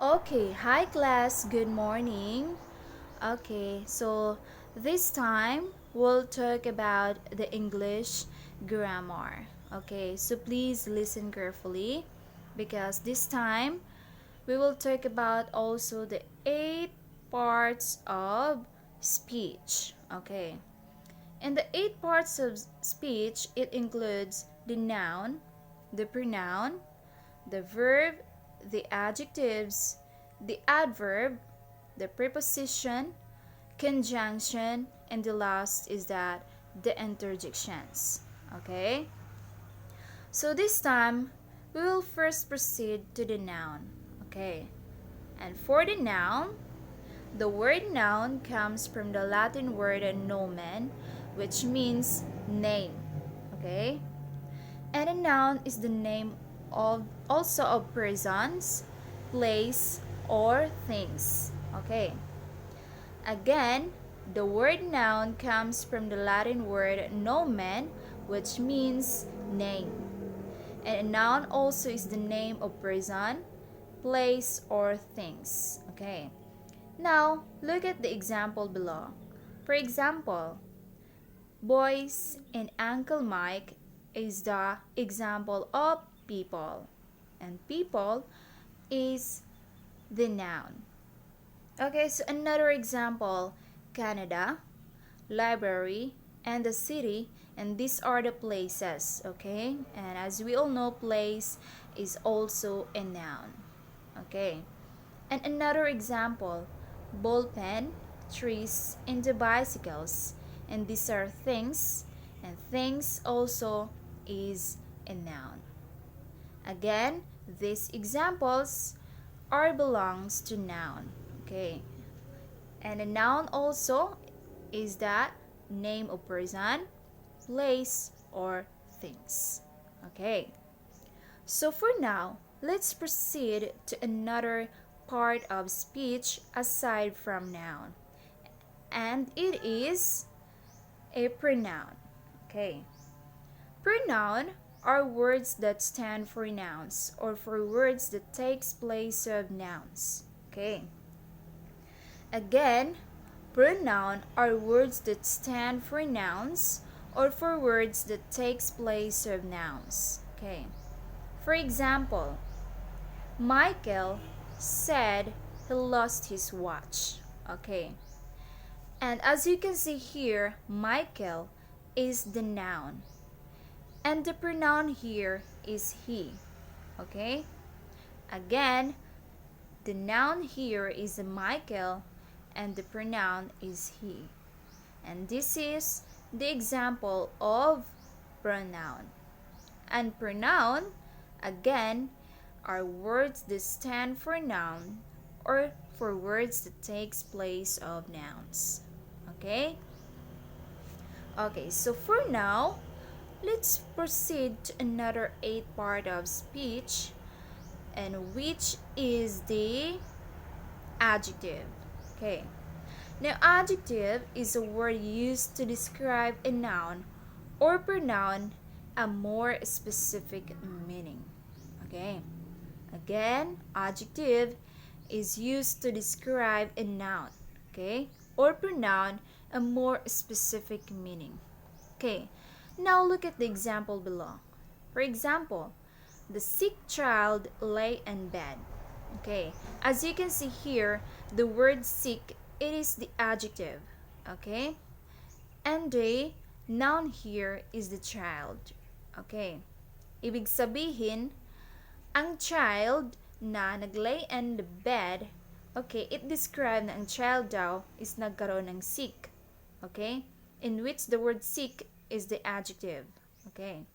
Okay, hi class, good morning. Okay, so this time we'll talk about the English grammar. Okay, so please listen carefully because this time we will talk about also the 8 parts of speech. Okay, in the 8 parts of speech, it includes the noun, the pronoun, the verb, the adjectives, the adverb, the preposition, conjunction, and the last is that the interjections. Okay? So this time, we will first proceed to the noun. Okay? And for the noun, the word noun comes from the Latin word nomen, which means name. Okay? And a noun is the name of also of persons, place, or things. Okay. Again, the word noun comes from the Latin word nomen, which means name. And a noun also is the name of person, place, or things. Okay. Now, look at the example below. For example, boys and Uncle Mike is the example of people. And people is the noun. Okay, so another example, Canada, library, and the city, and these are the places, okay? And as we all know, place is also a noun. Okay. And another example, ballpen, trees, and the bicycles. And these are things, and things also is a noun. Again, these examples are belongs to noun. Okay. And a noun also is that name of person, place, or things. Okay. So for now, let's proceed to another part of speech aside from noun. And it is a pronoun. Okay. Pronoun are words that stand for nouns or for words that takes place of nouns. Okay. Again, pronoun are words that stand for nouns or for words that takes place of nouns. Okay. For example, Michael said he lost his watch. Okay. And as you can see here, Michael is the noun. And the pronoun here is he. Okay? Again, the noun here is Michael and the pronoun is he. And this is the example of pronoun. And pronoun, again, are words that stand for noun or for words that takes place of nouns. Okay? Okay, so for now, let's proceed to another 8 part of speech, and which is the adjective. Okay. Now, adjective is a word used to describe a noun or pronoun a more specific meaning. Okay. Again, adjective is used to describe a noun, okay, or pronoun a more specific meaning. Okay. Now look at the example below. For example, the sick child lay in bed. Okay. As you can see here, the word sick, it is the adjective. Okay. And the noun here is the child. Okay. Ibig sabihin, ang child na naglay in the bed, okay, it described na ang child daw is nagkaroon ng sick. Okay? In which the word sick is the adjective. Okay?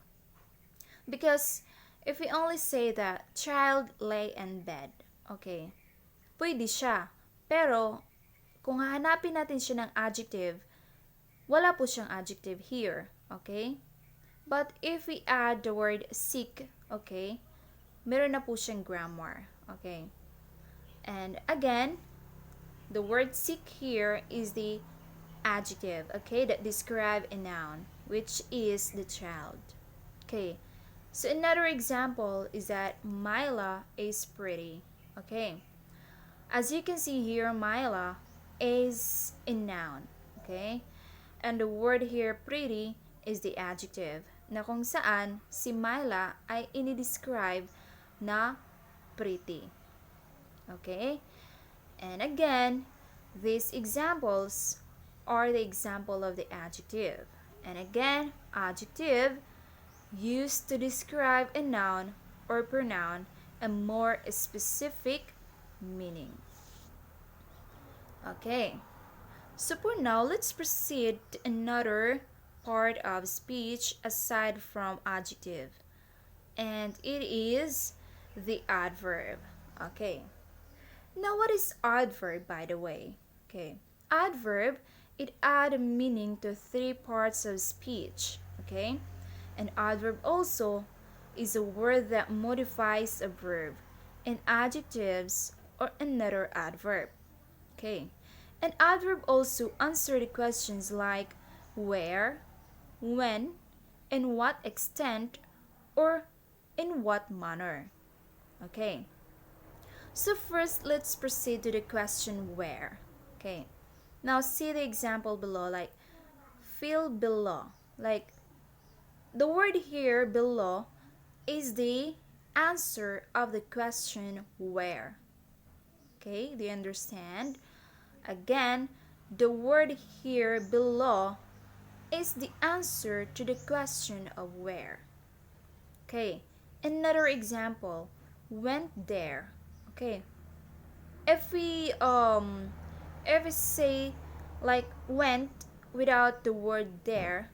Because if we only say that child lay in bed, okay, pwede siya. Pero, kung hahanapin natin siya ng adjective, wala po siyang adjective here. Okay? But if we add the word sick, okay, meron na po siyang grammar. Okay? And again, the word sick here is the adjective, okay, that describe a noun, which is the child. Okay. So another example is that Myla is pretty. Okay. As you can see here, Myla is a noun, okay? And the word here, pretty, is the adjective, na kung saan si Myla ay inidescribe na pretty. Okay? And again, these examples are the example of the adjective. And again, adjective used to describe a noun or pronoun a more specific meaning. Okay, so for now, let's proceed to another part of speech aside from adjective. And it is the adverb. Okay. Now, what is adverb, by the way? Okay. Adverb, it add a meaning to three parts of speech. Okay. An adverb also is a word that modifies a verb. And adjectives or another adverb. Okay. An adverb also answer the questions like where, when, in what extent, or in what manner. Okay. So first, let's proceed to the question where. Okay. Now see the example below, like fill below. Like the word here below is the answer of the question where. Okay, do you understand? Again, the word here below is the answer to the question of where. Okay, another example, went there. Okay, if we say like went without the word there,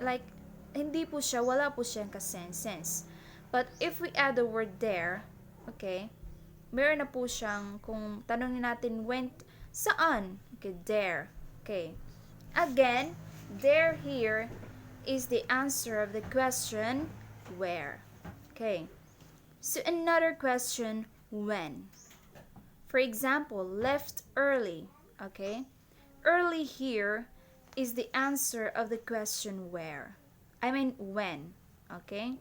like hindi po siya, wala po siyang sense. But if we add the word there, okay, meron na po siyang, kung tanongin natin went saan, okay, there. Okay, again, there here is the answer of the question where. Okay, so another question, when. For example, left early. Okay, early here is the answer of the question where. I mean when. Okay,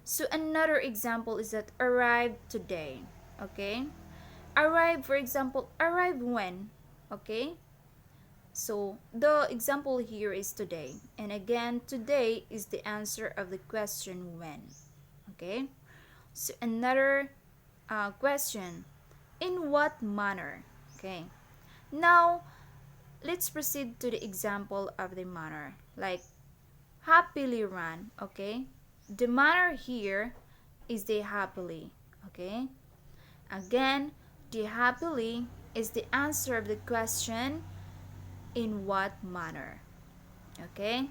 so another example is that arrived today. Okay, arrive, for example, arrive when. Okay, so the example here is today, and again today is the answer of the question when. Okay, so another question, in what manner. Okay, now let's proceed to the example of the manner, like happily run. Okay, the manner here is the happily. Okay, again, the happily is the answer of the question in what manner. Okay,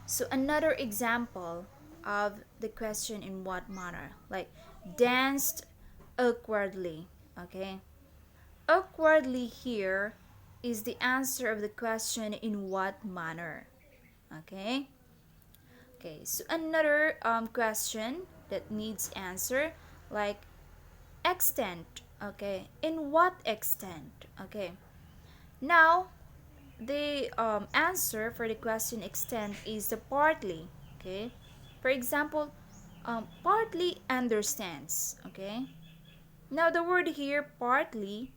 so another example of the question in what manner, like danced awkwardly. Okay, awkwardly here is the answer of the question in what manner. Okay, okay, so another question that needs answer, like extent. Okay, in what extent. Okay, now the answer for the question extent is the partly. Okay, for example, partly understands. Okay, now the word here partly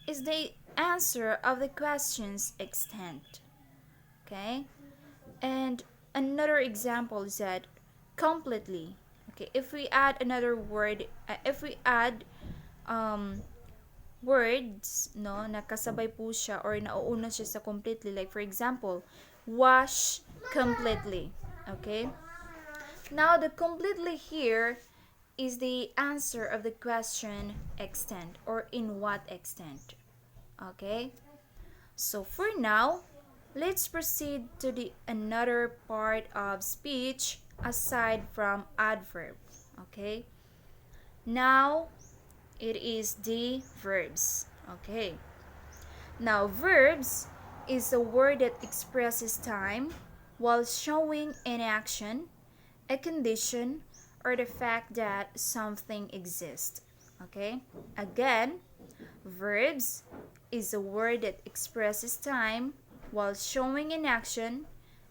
is the answer of the question's extent. Okay, and another example is that completely. Okay, if we add another word, if we add um, words, no, nakasabay po siya or nauuna siya sa completely, like for example, wash completely. Okay, now the completely here is the answer of the question extent or in what extent. Okay, so for now, let's proceed to the another part of speech aside from adverb. Okay, now it is the verbs. Okay, now verbs is a word that expresses time while showing an action, a condition, or the fact that something exists. Okay, again, verbs is a word that expresses time while showing an action,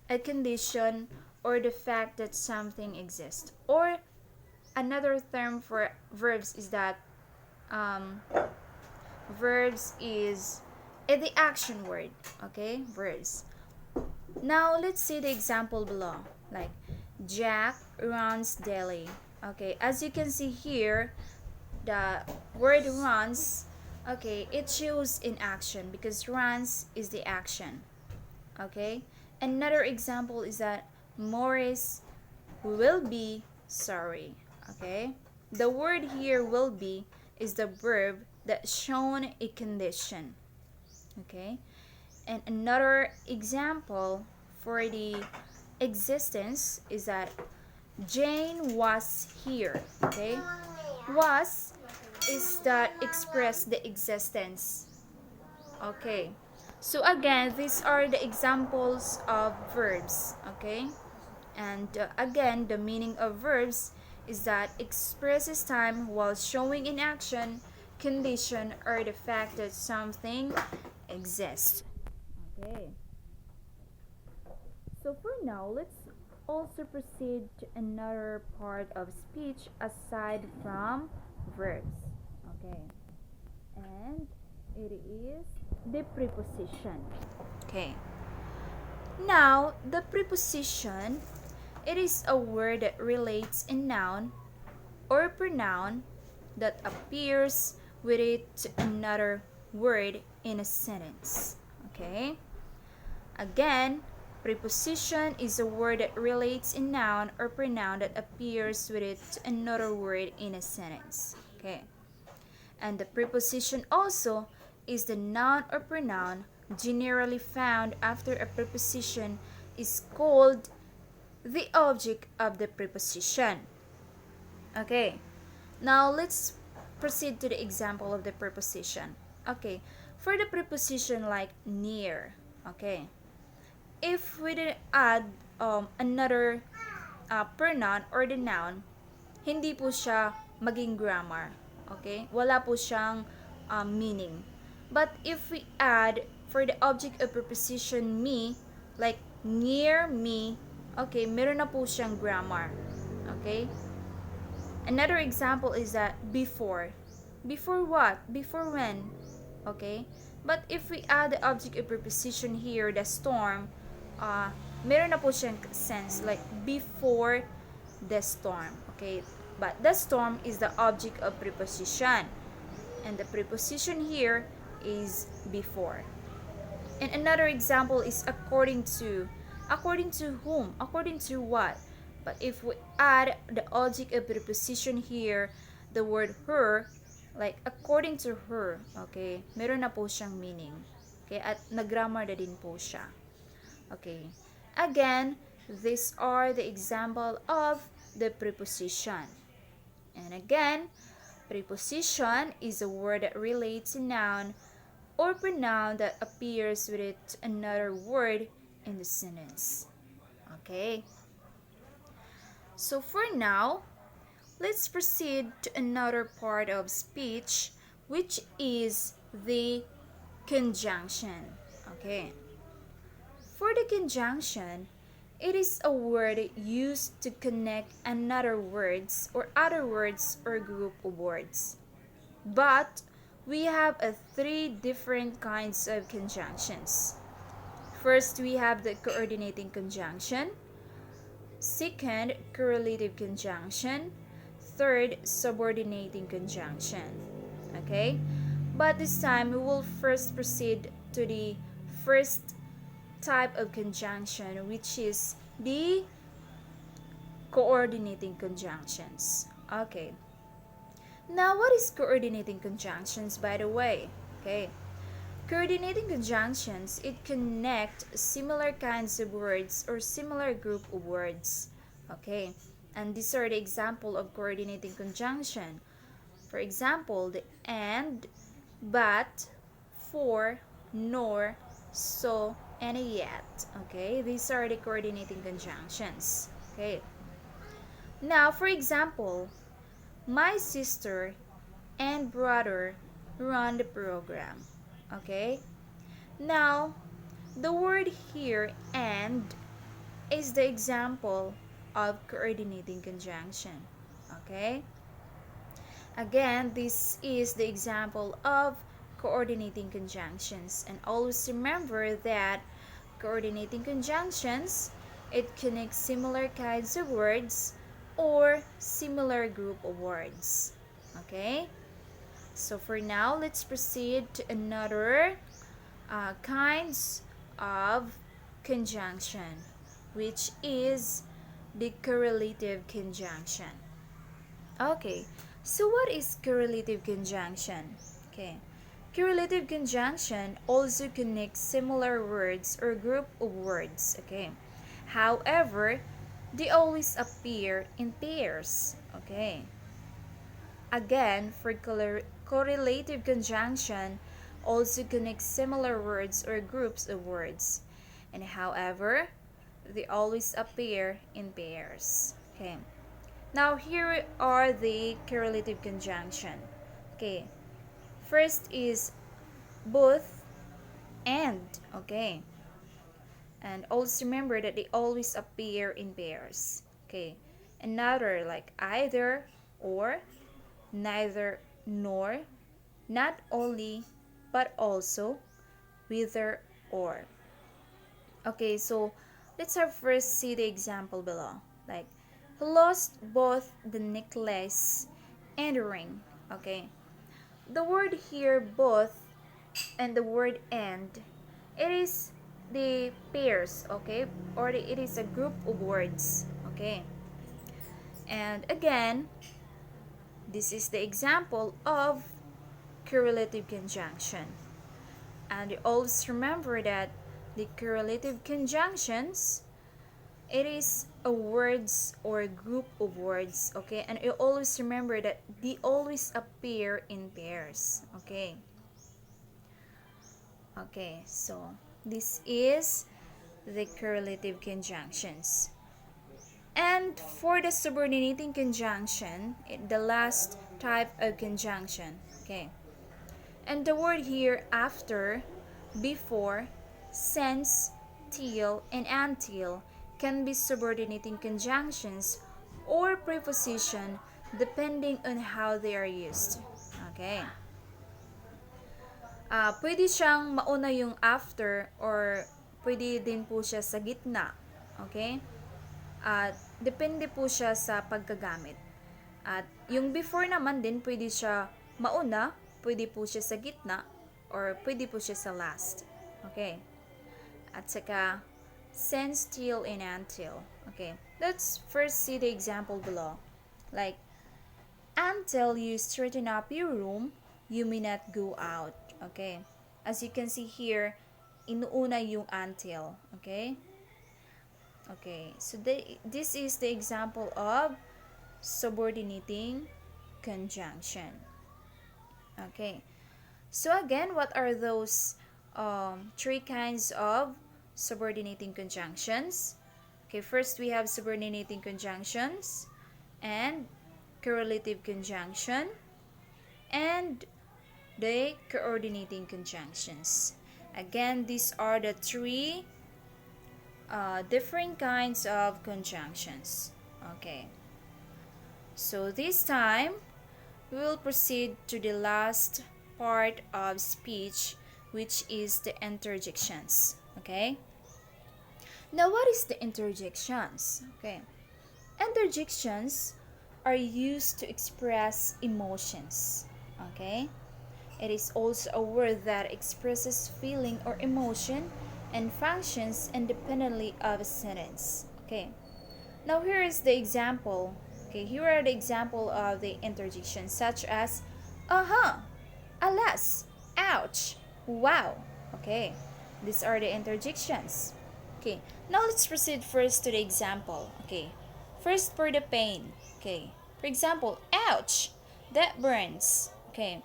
a condition, or the fact that something exists. Or another term for verbs is that Verbs is the action word. Okay, verbs. Now let's see the example below. Like Jack runs daily. Okay, as you can see here, the word runs, okay, it shows in action because runs is the action. Okay, another example is that Morris will be sorry. Okay, the word here will be is the verb that shown a condition. Okay, and another example for the existence is that Jane was here. Okay, was is that express the existence. Okay, so again, these are the examples of verbs. Okay, and again, the meaning of verbs is that expresses time while showing in action, condition, or the fact that something exists. Okay, so for now, let's also proceed to another part of speech aside from verbs. Okay, and it is the preposition. Okay, now the preposition, it is a word that relates a noun or pronoun that appears with it to another word in a sentence. Okay, again, preposition is a word that relates a noun or pronoun that appears with it to another word in a sentence. Okay, and the preposition also is the noun or pronoun generally found after a preposition is called the object of the preposition. Okay, now let's proceed to the example of the preposition. Okay, for the preposition like near, okay, if we did add another pronoun or the noun, hindi po siya maging grammar. Okay? Wala po siyang meaning. But if we add for the object of preposition me, like near me, okay, meron na po siyang grammar. Okay? Another example is that before. Before what? Before when? Okay? But if we add the object of preposition here, the storm, meron na po siyang sense like before the storm. Okay? But the storm is the object of preposition. And the preposition here is before. And another example is according to. According to whom? According to what? But if we add the object of preposition here, the word her, like according to her, okay, meron na po siyang meaning. Okay, at nag-grammar na din po siya. Okay, again, these are the example of the preposition. And again, preposition is a word that relates a noun or pronoun that appears with it another word in the sentence. Okay, so for now, let's proceed to another part of speech, which is the conjunction. Okay, for the conjunction, it is a word used to connect another words or other words or group of words. But we have three different kinds of conjunctions. First, we have the coordinating conjunction. Second, correlative conjunction. Third, subordinating conjunction. Okay? But this time, we will first proceed to the first type of conjunction, which is the coordinating conjunctions. Okay. Now, what is coordinating conjunctions, by the way? Okay. Coordinating conjunctions, it connect similar kinds of words or similar group of words. Okay. And these are the example of coordinating conjunction. For example, the and, but, for, nor, so, and yet. Okay. These are the coordinating conjunctions. Okay. Now, for example, my sister and brother run the program. Okay? Now, the word here and is the example of coordinating conjunction. Okay? Again, this is the example of coordinating conjunctions. And always remember that coordinating conjunctions, it connects similar kinds of words or similar group of words. Okay? So for now, let's proceed to another kinds of conjunction, which is the correlative conjunction. Okay, so what is correlative conjunction? Okay, correlative conjunction also connects similar words or group of words. Okay, however, they always appear in pairs. Okay, again, for correlative conjunction also connects similar words or groups of words, and however, they always appear in pairs. Okay. Now here are the correlative conjunction. Okay. First is both and. Okay. And also remember that they always appear in pairs. Okay. Another like either or, neither nor, not only but also, whether or. Okay, so let's have first see the example below. Like, he lost both the necklace and the ring. Okay, the word here both and the word and, it is the pairs. Okay, or it is a group of words. Okay, and again, this is the example of correlative conjunction. And you always remember that the correlative conjunctions, it is a words or a group of words. Okay, and you always remember that they always appear in pairs. Okay, so this is the correlative conjunctions. And for the subordinating conjunction, the last type of conjunction. Okay, and the word here after, before, since, till, and until can be subordinating conjunctions or preposition depending on how they are used. Okay. Pwede siyang mauna yung after or pwede din po siya sa gitna. Okay? Depende po siya sa pagkagamit. At yung before naman din pwede siya mauna, pwede po siya sa gitna, or pwede po siya sa last. Okay? At saka, since, till, and until. Okay? Let's first see the example below. Like, until you straighten up your room, you may not go out. Okay? As you can see here, inuuna yung until. Okay? Okay. So, this is the example of subordinating conjunction. Okay. So again, what are those three kinds of subordinating conjunctions? Okay, first we have subordinating conjunctions and correlative conjunction and the coordinating conjunctions. Again, these are the three different kinds of conjunctions. Okay. So this time, we will proceed to the last part of speech, which is the interjections. Okay? Now, what is the interjections? Okay. Interjections are used to express emotions. Okay? It is also a word that expresses feeling or emotion and functions independently of a sentence. Okay. Now, here is the example. Okay, here are the example of the interjections such as alas, ouch, wow. Okay, these are the interjections. Okay, now let's proceed first to the example. Okay, first for the pain. Okay, for example, ouch, that burns. Okay,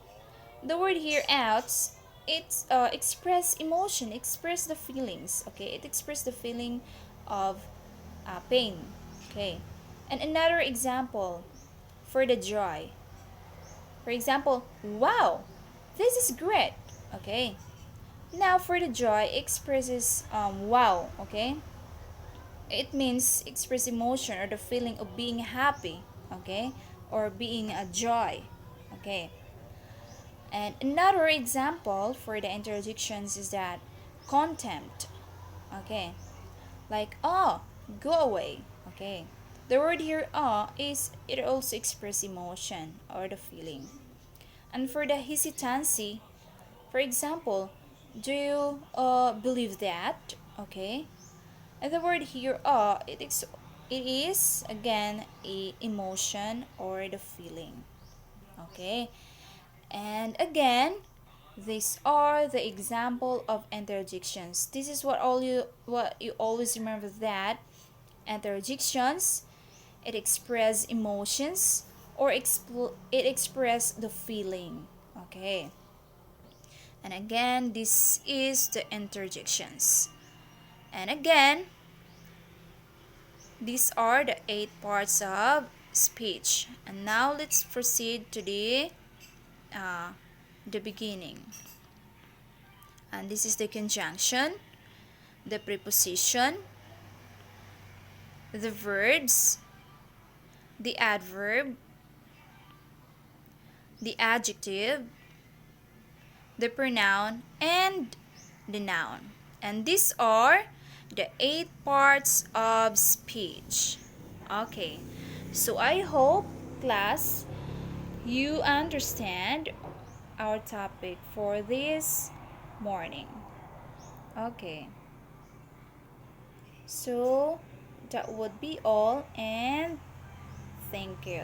the word here, ouch, it express emotion, express the feelings. Okay, it express the feeling of pain. Okay, and another example for the joy. For example, wow, this is great. Okay, now for the joy, expresses wow. Okay, it means express emotion or the feeling of being happy. Okay, or being a joy. Okay, And another example for the interjections is that contempt. Okay, like oh, go away. Okay, the word here is it also express emotion or the feeling. And for the hesitancy, for example, do you believe that? Okay, and the word here it is again a emotion or the feeling. Okay, and again, these are the example of interjections. This is what you always remember, that interjections, it express emotions or it express the feeling. Okay. And again, this is the interjections. And again, these are the 8 parts of speech. And now let's proceed to uh, the beginning. And this is the conjunction, the preposition, the verbs, the adverb, the adjective, the pronoun, and the noun. And these are the 8 parts of speech. Okay, so I hope, class, you understand our topic for this morning. Okay, so that would be all, and thank you.